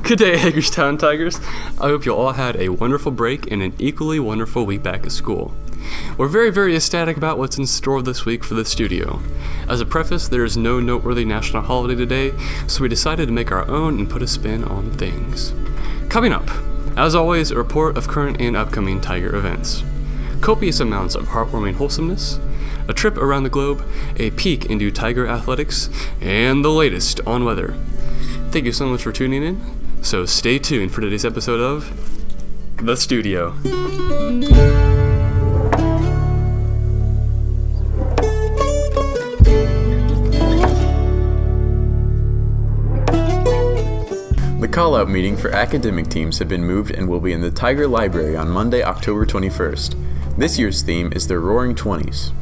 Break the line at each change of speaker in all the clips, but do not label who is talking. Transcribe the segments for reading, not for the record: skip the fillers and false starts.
Good day, Hagerstown Tigers. I hope you all had a wonderful break and an equally wonderful week back at school. We're very ecstatic about what's in store this week for the studio. As a preface, there is no noteworthy national holiday today, so we decided to make our own and put a spin on things. Coming up, as always, a report of current and upcoming Tiger events. Copious amounts of heartwarming wholesomeness, a trip around the globe, a peek into Tiger athletics, and the latest on weather. Thank you so much for tuning in, so stay tuned for today's episode of The Studio.
The call-out meeting for academic teams have been moved and will be in the Tiger Library on Monday, October 21st. This year's theme is the Roaring Twenties.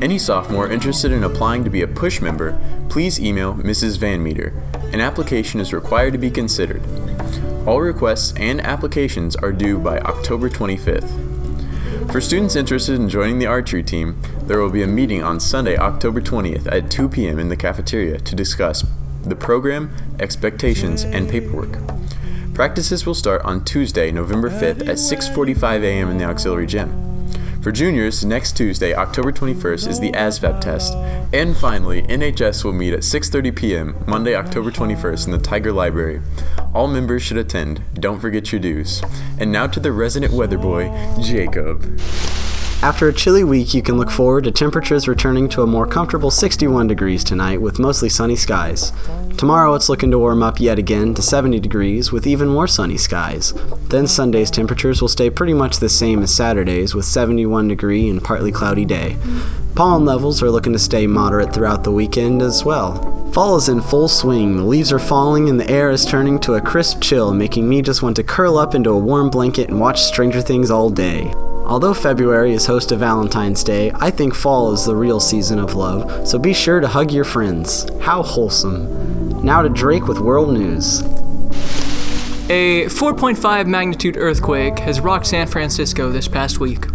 Any sophomore interested in applying to be a PUSH member, please email Mrs. Van Meter. An application is required to be considered. All requests and applications are due by October 25th. For students interested in joining the archery team, there will be a meeting on Sunday, October 20th at 2 p.m. in the cafeteria to discuss the program, expectations, and paperwork. Practices will start on Tuesday, November 5th at 6:45 a.m. in the auxiliary gym. For juniors, next Tuesday, October 21st, is the ASVAB test. And finally, NHS will meet at 6:30 p.m. Monday, October 21st in the Tiger Library. All members should attend. Don't forget your dues. And now to the resident weather boy, Jacob.
After a chilly week, you can look forward to temperatures returning to a more comfortable 61 degrees tonight with mostly sunny skies. Tomorrow it's looking to warm up yet again to 70 degrees with even more sunny skies. Then Sunday's temperatures will stay pretty much the same as Saturday's with 71 degree and partly cloudy day. Pollen levels are looking to stay moderate throughout the weekend as well. Fall is in full swing, the leaves are falling and the air is turning to a crisp chill, making me just want to curl up into a warm blanket and watch Stranger Things all day. Although February is host to Valentine's Day, I think fall is the real season of love, so be sure to hug your friends. How wholesome. Now to Drake with World News.
A 4.5 magnitude earthquake has rocked San Francisco this past week.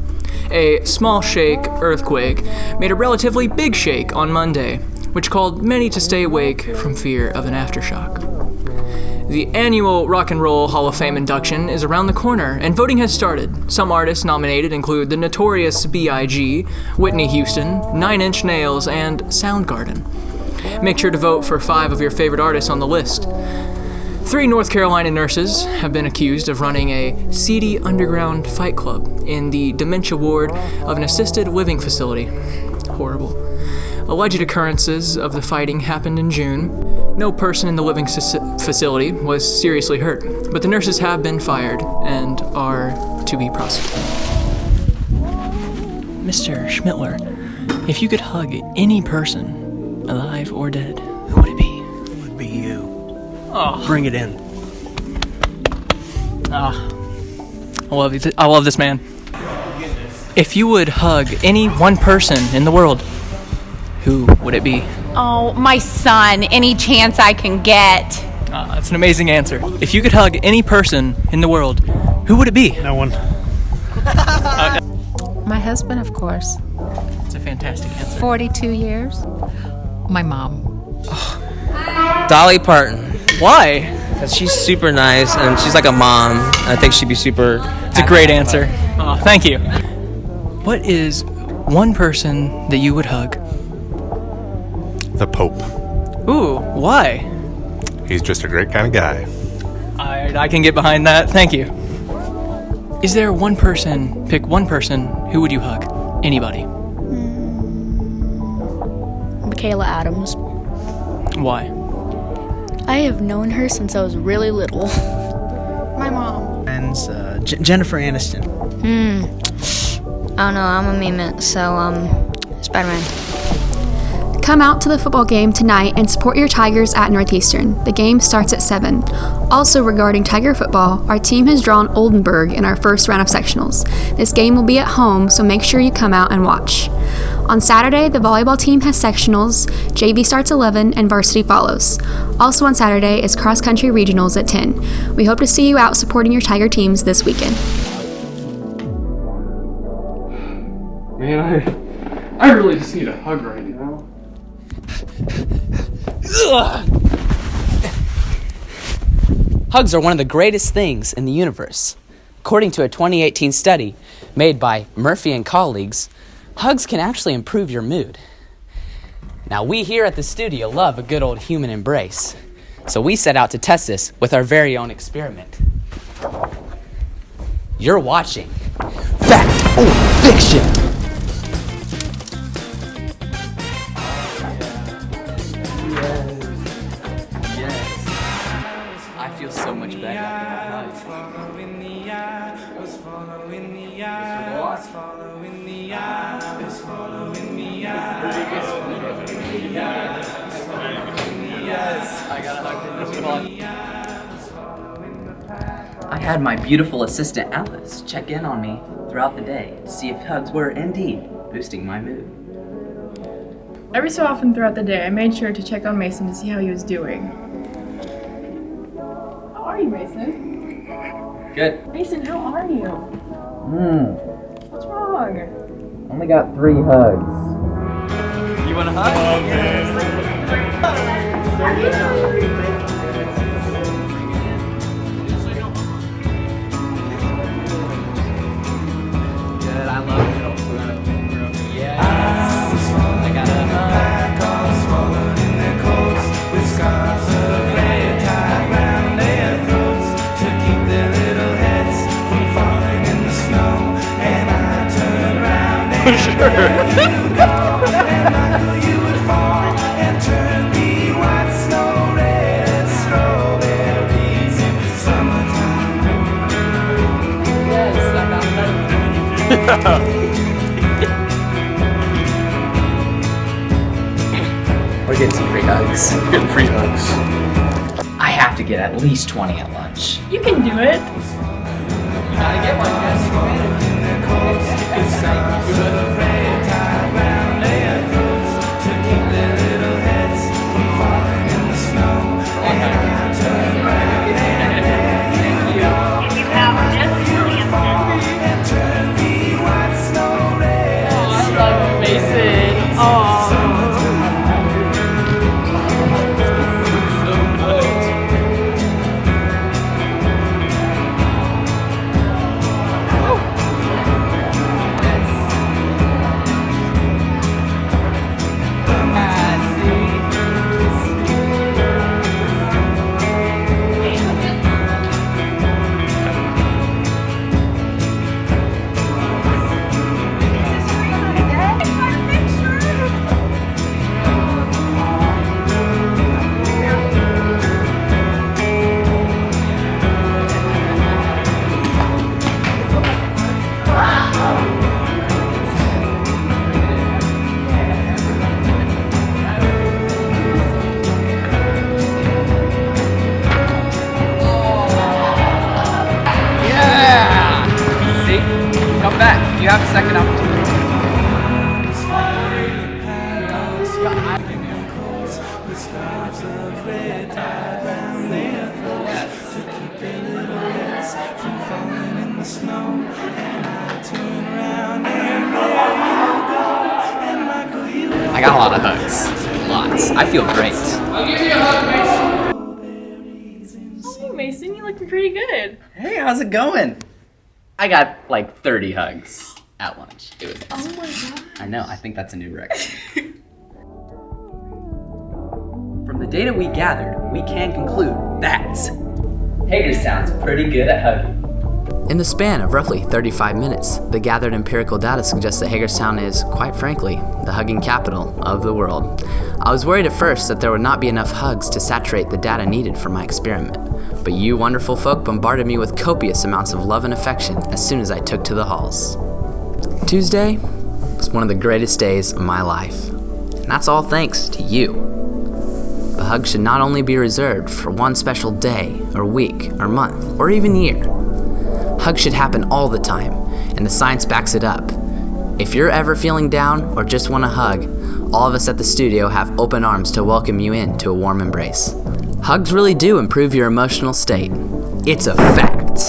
A small shake earthquake made a relatively big shake on Monday, which called many to stay awake from fear of an aftershock. The annual Rock and Roll Hall of Fame induction is around the corner, and voting has started. Some artists nominated include the Notorious B.I.G., Whitney Houston, 9 Inch Nails, and Soundgarden. Make sure to vote for 5 of your favorite artists on the list. 3 North Carolina nurses have been accused of running a seedy underground fight club in the dementia ward of an assisted living facility. Horrible. Alleged occurrences of the fighting happened in June. No person in the living facility was seriously hurt, but the nurses have been fired and are to be prosecuted. Mr. Schmittler, if you could hug any person, alive or dead, who would it be?
It would be you.
Oh.
Bring it in.
I love this man. If you would hug any one person in the world, who would it be?
Oh, my son, any chance I can get.
That's an amazing answer. If you could hug any person in the world, who would it be?
No one.
My husband, of course.
That's a fantastic answer.
42 years. My mom.
Dolly Parton.
Why?
Because she's super nice and she's like a mom. I think she'd be super.
It's a great answer. Oh, thank you. What is one person that you would hug?
The Pope.
Ooh, why?
He's just a great kind of guy.
I can get behind that. Thank you. Is there one person, pick one person, who would you hug? Anybody.
Michaela Adams.
Why?
I have known her since I was really little.
My mom.
And Jennifer Aniston.
I don't know, I'm a meme, so, Spider-Man.
Come out to the football game tonight and support your Tigers at Northeastern. The game starts at 7. Also regarding Tiger football, our team has drawn Oldenburg in our first round of sectionals. This game will be at home, so make sure you come out and watch. On Saturday, the volleyball team has sectionals, JV starts 11, and varsity follows. Also on Saturday is cross-country regionals at 10. We hope to see you out supporting your Tiger teams this weekend.
Man, I really just need a hug right now.
Hugs are one of the greatest things in the universe. According to a 2018 study made by Murphy and colleagues, hugs can actually improve your mood. Now, we here at the studio love a good old human embrace, so we set out to test this with our very own experiment. You're watching Fact or Fiction. I feel so much better after my hugs. I had my beautiful assistant Alice check in on me throughout the day to see if hugs were indeed boosting my mood.
Every so often throughout the day, I made sure to check on Mason to see how he was doing. How are you, Mason?
Good.
Mason, how are you? What's wrong?
Only got 3 hugs. You want a hug? Good, I love it. Yes. I got a hug. With scarves of red tied round their throats to keep their little heads from falling in the snow. And I turned around and you go, and Michael, you would fall and turn me white snow red as strawberries in summertime. Yes, I got that. We're getting some free hugs.
Getting free hugs.
I have to get at least 20 at lunch.
You can do it.
You gotta get one, guys. Come back. You have a second opportunity. I got a lot of hugs. Lots. I feel great.
I'll give you a hug, Mason. Oh, Mason, you're looking pretty good.
Hey, how's it going? I got like 30 hugs at lunch. It was awesome.
Oh my god.
I know, I think that's a new record. From the data we gathered, we can conclude that Hagerstown's pretty good at hugging. In the span of roughly 35 minutes, the gathered empirical data suggests that Hagerstown is, quite frankly, the hugging capital of the world. I was worried at first that there would not be enough hugs to saturate the data needed for my experiment, but you wonderful folk bombarded me with copious amounts of love and affection as soon as I took to the halls. Tuesday was one of the greatest days of my life, and that's all thanks to you. But hugs should not only be reserved for one special day, or week, or month, or even year. Hugs should happen all the time, and the science backs it up. If you're ever feeling down or just want a hug, all of us at the studio have open arms to welcome you in to a warm embrace. Hugs really do improve your emotional state. It's a fact.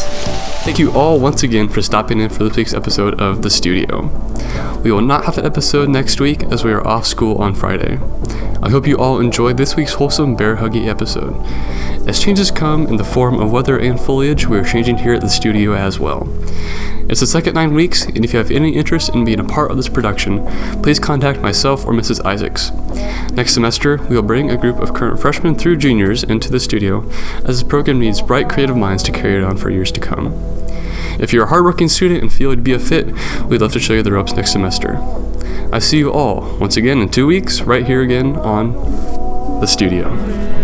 Thank you all once again for stopping in for this week's episode of The Studio. We will not have an episode next week as we are off school on Friday. I hope you all enjoyed this week's wholesome bear huggy episode. As changes come in the form of weather and foliage, we are changing here at the studio as well. It's the second 9 weeks, and if you have any interest in being a part of this production, please contact myself or Mrs. Isaacs. Next semester, we will bring a group of current freshmen through juniors into the studio, as this program needs bright creative minds to carry it on for years to come. If you're a hardworking student and feel you'd be a fit, we'd love to show you the ropes next semester. I see you all, once again in 2 weeks, right here again on The Studio.